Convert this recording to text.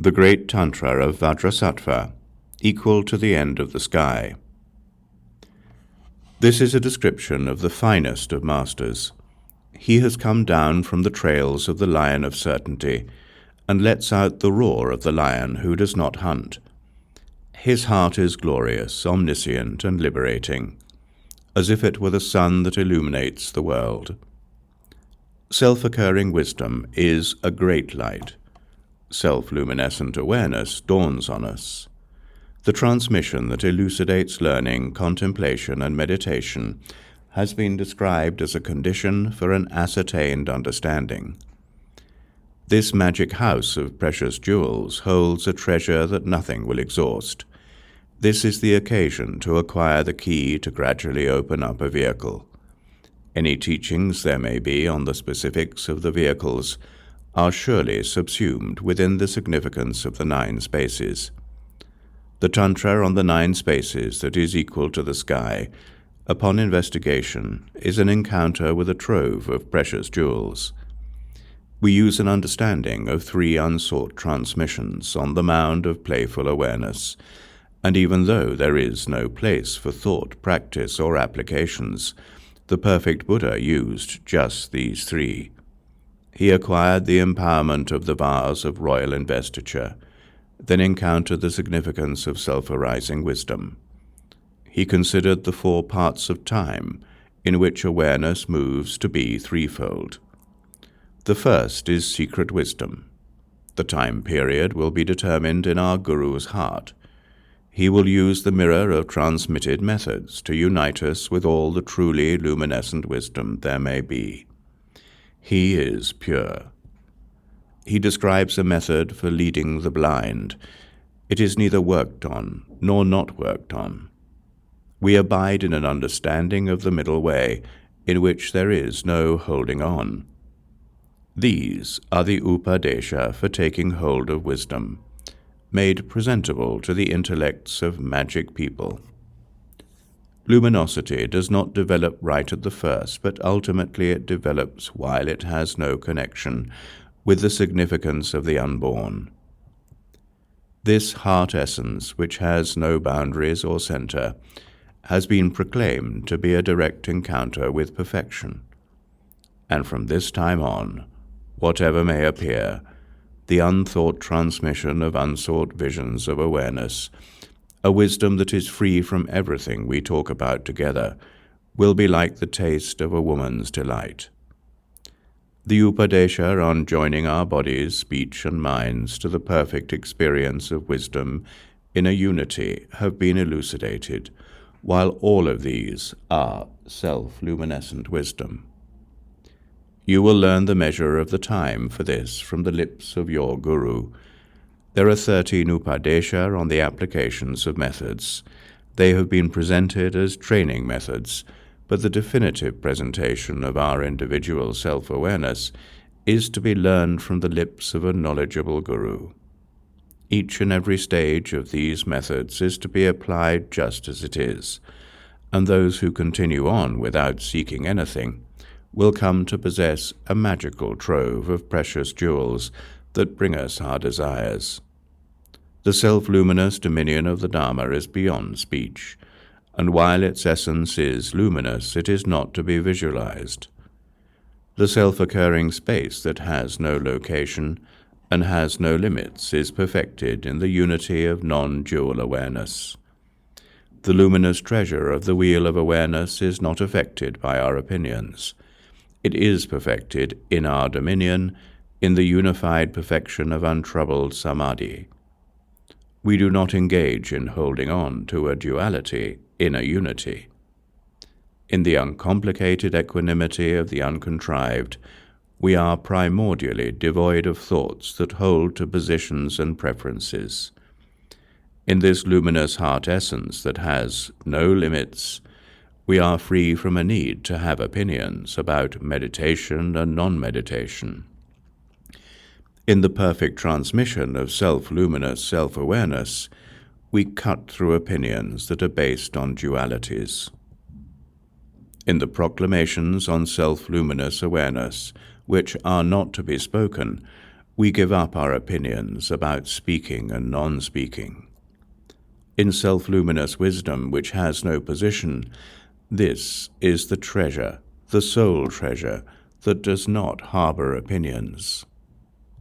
the Great Tantra of Vajrasattva, equal to the end of the sky. This is a description of the finest of masters. He has come down from the trails of the lion of certainty, and lets out the roar of the lion who does not hunt. His heart is glorious, omniscient, and liberating, as if it were the sun that illuminates the world. Self-occurring wisdom is a great light. Self-luminescent awareness dawns on us. The transmission that elucidates learning, contemplation, and meditation has been described as a condition for an ascertained understanding. This magic house of precious jewels holds a treasure that nothing will exhaust. This is the occasion to acquire the key to gradually open up a vehicle. Any teachings there may be on the specifics of the vehicles are surely subsumed within the significance of the 9 spaces. The Tantra on the 9 spaces that is equal to the sky, upon investigation, is an encounter with a trove of precious jewels. We use an understanding of 3 unsought transmissions on the mound of playful awareness, and even though there is no place for thought, practice, or applications, the perfect Buddha used just these 3. He acquired the empowerment of the vase of royal investiture, then encountered the significance of self-arising wisdom. He considered the 4 parts of time in which awareness moves to be threefold. The first is secret wisdom. The time period will be determined in our Guru's heart. He will use the mirror of transmitted methods to unite us with all the truly luminescent wisdom there may be. He is pure. He describes a method for leading the blind. It is neither worked on nor not worked on. We abide in an understanding of the middle way, in which there is no holding on. These are the Upadesha for taking hold of wisdom, made presentable to the intellects of magic people. Luminosity does not develop right at the first, but ultimately it develops while it has no connection with the significance of the unborn. This heart essence, which has no boundaries or center, has been proclaimed to be a direct encounter with perfection. And from this time on, whatever may appear, the unthought transmission of unsought visions of awareness, a wisdom that is free from everything we talk about together, will be like the taste of a woman's delight. The Upadesha on joining our bodies, speech, and minds to the perfect experience of wisdom in a unity have been elucidated, while all of these are self-luminescent wisdom. You will learn the measure of the time for this from the lips of your Guru. There are 13 Upadesha on the applications of methods. They have been presented as training methods, but the definitive presentation of our individual self-awareness is to be learned from the lips of a knowledgeable Guru. Each and every stage of these methods is to be applied just as it is, and those who continue on without seeking anything will come to possess a magical trove of precious jewels that bring us our desires. The self-luminous dominion of the Dharma is beyond speech, and while its essence is luminous, it is not to be visualized. The self-occurring space that has no location and has no limits is perfected in the unity of non-dual awareness. The luminous treasure of the wheel of awareness is not affected by our opinions. It is perfected in our dominion, in the unified perfection of untroubled samadhi. We do not engage in holding on to a duality in a unity. In the uncomplicated equanimity of the uncontrived, we are primordially devoid of thoughts that hold to positions and preferences. In this luminous heart essence that has no limits, we are free from a need to have opinions about meditation and non-meditation. In the perfect transmission of self-luminous self-awareness, we cut through opinions that are based on dualities. In the proclamations on self-luminous awareness, which are not to be spoken, we give up our opinions about speaking and non-speaking. In self-luminous wisdom, which has no position, this is the treasure, the soul treasure, that does not harbor opinions.